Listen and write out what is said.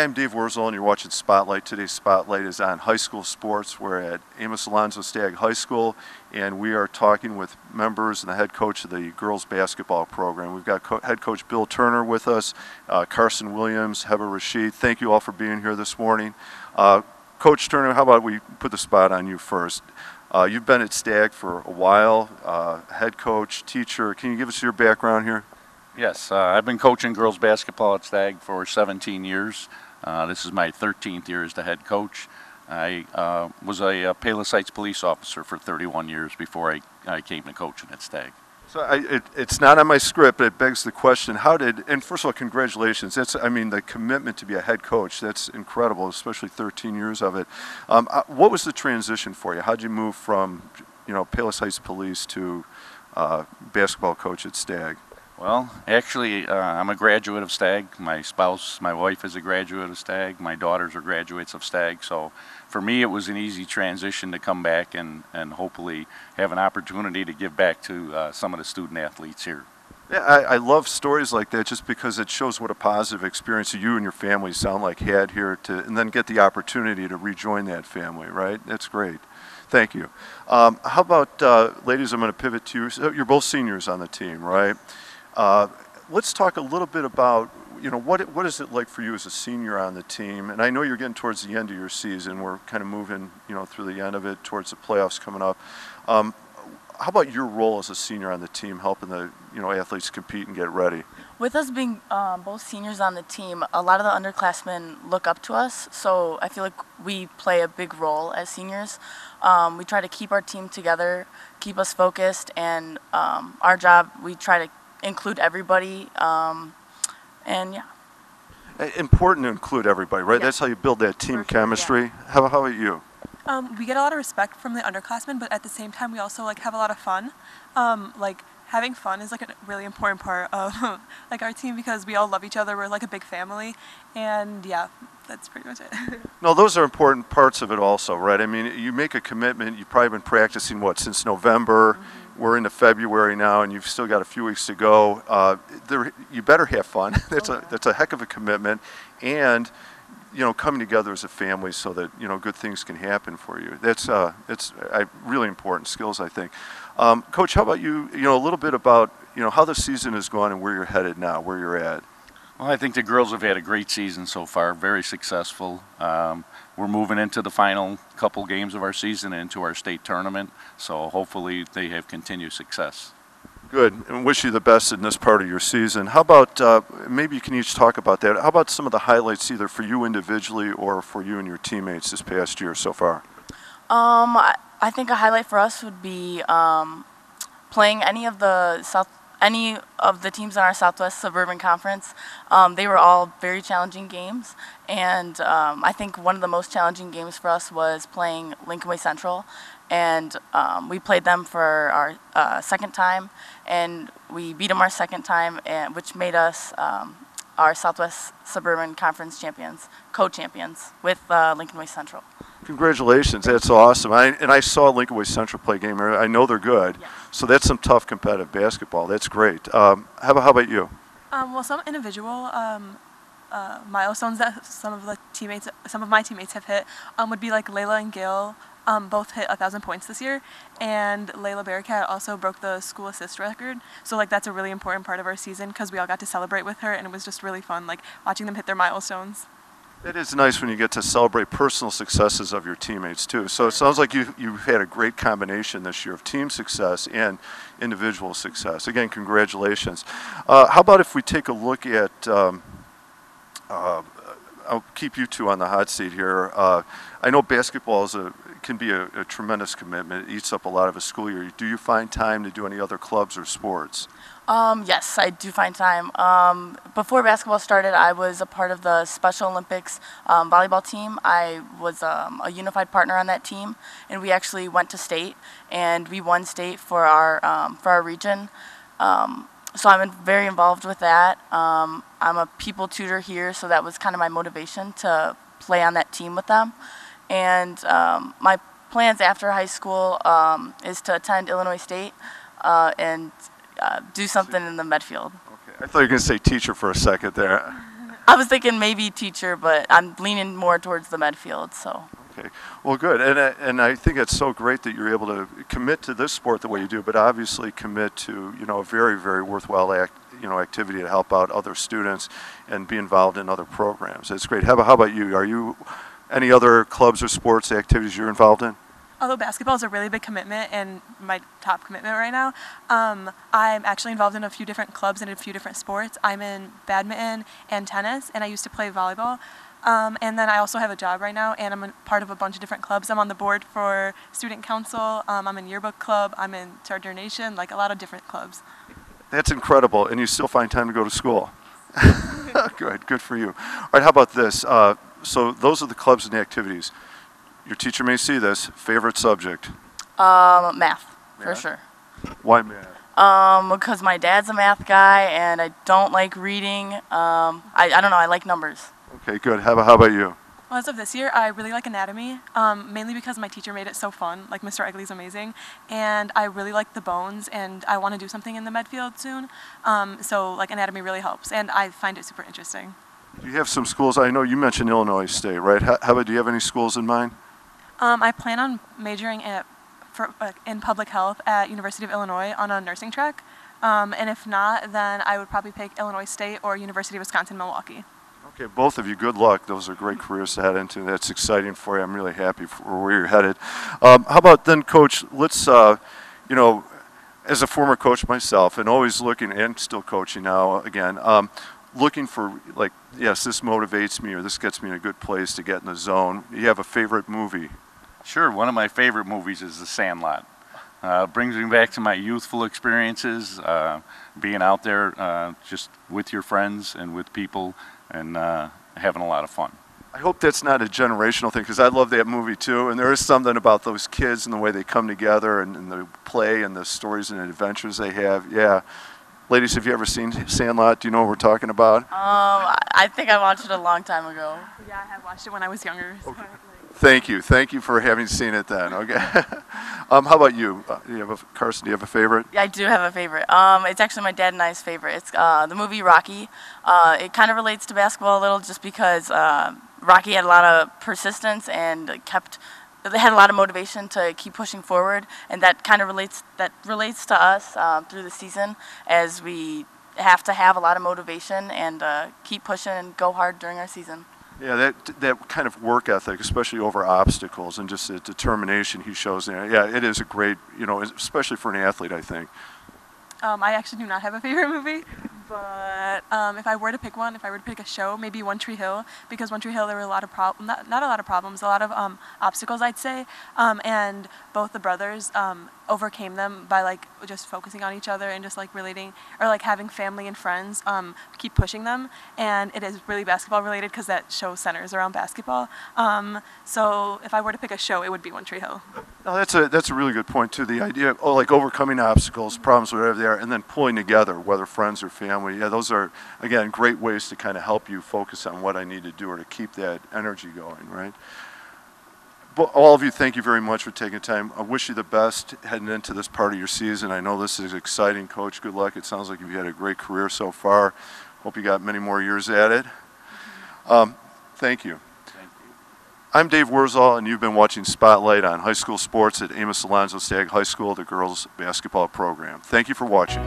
Hi, I'm Dave Wurzel, and you're watching Spotlight. Today's Spotlight is on high school sports. We're at Amos Alonzo Stagg High School, and we are talking with members and the head coach of the girls basketball program. We've got head coach Bill Turner with us, Carson Williams, Heber Rashid. Thank you all for being here this morning. Coach Turner, how about we put the spot on you first? You've been at Stagg for a while, head coach, teacher. Can you give us your background here? Yes, I've been coaching girls basketball at Stagg for 17 years. This is my 13th year as the head coach. I was a Palos Heights police officer for 31 years before I came to coaching at Stagg. So it's not on my script, but it begs the question, and first of all, congratulations. The commitment to be a head coach, that's incredible, especially 13 years of it. What was the transition for you? How did you move from, Palos Heights Police to basketball coach at Stagg? Well, actually, I'm a graduate of Stagg. My spouse, my wife is a graduate of Stagg. My daughters are graduates of Stagg. So for me, it was an easy transition to come back and hopefully have an opportunity to give back to some of the student athletes here. Yeah, I love stories like that just because it shows what a positive experience you and your family sound like had here and then get the opportunity to rejoin that family, right? That's great. Thank you. How about, ladies, I'm going to pivot to you. So you're both seniors on the team, right? Let's talk a little bit about, what is it like for you as a senior on the team? And I know you're getting towards the end of your season. We're kind of moving, through the end of it, towards the playoffs coming up. How about your role as a senior on the team, helping the, athletes compete and get ready? With us being both seniors on the team, a lot of the underclassmen look up to us, so I feel like we play a big role as seniors. We try to keep our team together, keep us focused, and our job, we try to include everybody, and yeah. Important to include everybody, right? Yeah. That's how you build that team chemistry. Yeah. How about you? We get a lot of respect from the underclassmen, but at the same time, we also have a lot of fun. Having fun is a really important part of our team because we all love each other. We're a big family, and yeah, that's pretty much it. No, those are important parts of it also, right? I mean, you make a commitment. You've probably been practicing since November. Mm-hmm. We're into February now, and you've still got a few weeks to go. You better have fun. That's a heck of a commitment, and coming together as a family so that good things can happen for you. That's really important skills, I think. Coach, how about you? A little bit about how the season has gone and where you're headed now, where you're at. Well, I think the girls have had a great season so far, very successful. We're moving into the final couple games of our season into our state tournament, so hopefully they have continued success. Good, and wish you the best in this part of your season. How about, maybe you can each talk about that. How about some of the highlights either for you individually or for you and your teammates this past year so far? I think a highlight for us would be playing any of the teams in our Southwest Suburban Conference. They were all very challenging games, and I think one of the most challenging games for us was playing Lincoln Way Central, and we played them for our second time, and we beat them our second time, which made us our Southwest Suburban Conference champions, co-champions with Lincoln Way Central. Congratulations, that's awesome. I saw Lincoln Way Central play a game. I know they're good, yeah. So that's some tough competitive basketball. That's great. How about you? Well, some individual milestones that some of my teammates have hit would be Layla and Gail both hit 1,000 points this year, and Layla Bearcat also broke the school assist record. So that's a really important part of our season because we all got to celebrate with her, and it was just really fun watching them hit their milestones. It is nice when you get to celebrate personal successes of your teammates too. So it sounds like you've had a great combination this year of team success and individual success. Again, congratulations. How about if we take a look at, I'll keep you two on the hot seat here. I know basketball can be a tremendous commitment. It eats up a lot of a school year. Do you find time to do any other clubs or sports? Yes, I do find time. Before basketball started, I was a part of the Special Olympics volleyball team. I was a unified partner on that team, and we actually went to state, and we won state for our region. So I'm very involved with that. I'm a people tutor here, so that was kind of my motivation to play on that team with them. And my plans after high school is to attend Illinois State and do something in the Medfield. Okay, I thought you were going to say teacher for a second there. I was thinking maybe teacher, but I'm leaning more towards the med field. So. Okay, well, good, and I think it's so great that you're able to commit to this sport the way you do, but obviously commit to a very, very worthwhile activity to help out other students and be involved in other programs. It's great. How about you? Are you any other clubs or sports activities you're involved in? Although basketball is a really big commitment and my top commitment right now, I'm actually involved in a few different clubs and a few different sports. I'm in badminton and tennis, and I used to play volleyball. And then I also have a job right now, and I'm a part of a bunch of different clubs. I'm on the board for student council, I'm in yearbook club, I'm in Charter Nation, like a lot of different clubs. That's incredible, and you still find time to go to school. Good for you. All right, how about this? So those are the clubs and the activities. Your teacher may see this. Favorite subject? Math, for Math? sure. Why math? Because my dad's a math guy, and I don't like reading. I don't know, I like numbers. Okay, good. How about you? Well, as of this year, I really like anatomy, mainly because my teacher made it so fun. Like, Mr. Egley's amazing, and I really like the bones, and I want to do something in the med field soon. So, like, anatomy really helps, and I find it super interesting. Do you have some schools? I know you mentioned Illinois State, right? How about, do you have any schools in mind? I plan on majoring in public health at University of Illinois on a nursing track, and if not, then I would probably pick Illinois State or University of Wisconsin-Milwaukee. Okay, both of you, good luck. Those are great careers to head into. That's exciting for you. I'm really happy for where you're headed. How about then, Coach, let's, as a former coach myself and always looking, and still coaching now again, looking for, like, yes, this motivates me or this gets me in a good place to get in the zone. You have a favorite movie? Sure, one of my favorite movies is The Sandlot. Brings me back to my youthful experiences, being out there just with your friends and with people and having a lot of fun. I hope that's not a generational thing, because I love that movie too, and there is something about those kids and the way they come together and the play and the stories and adventures they have. Yeah. Ladies, have you ever seen Sandlot? Do you know what we're talking about? I think I watched it a long time ago. Yeah, I have watched it when I was younger. So Okay. Thank you for having seen it then. Okay. How about you? Carson, do you have a favorite? Yeah, I do have a favorite. It's actually my dad and I's favorite. It's the movie Rocky. It kind of relates to basketball a little, just because Rocky had a lot of persistence and they had a lot of motivation to keep pushing forward, and that kind of relates to us through the season, as we have to have a lot of motivation and keep pushing and go hard during our season. Yeah, that kind of work ethic, especially over obstacles, and just the determination he shows there. Yeah, it is a great, especially for an athlete, I think. I actually do not have a favorite movie, but if I were to pick one, if I were to pick a show, maybe One Tree Hill, because One Tree Hill, there were a lot of not a lot of problems, a lot of obstacles, I'd say, and both the brothers overcame them by, like, just focusing on each other and just, like, relating, or, like, having family and friends keep pushing them. And it is really basketball related, because that show centers around basketball. So if I were to pick a show, it would be One Tree Hill. No, that's a really good point too. The idea of like overcoming obstacles, problems, whatever they are, and then pulling together, whether friends or family. Yeah, those are, again, great ways to kind of help you focus on what I need to do or to keep that energy going, right? But all of you, thank you very much for taking time. I wish you the best heading into this part of your season. I know this is exciting, Coach. Good luck. It sounds like you've had a great career so far. Hope you got many more years at it. Thank you. I'm Dave Wurzel, and you've been watching Spotlight on high school sports at Amos Alonzo Stagg High School, the girls basketball program. Thank you for watching.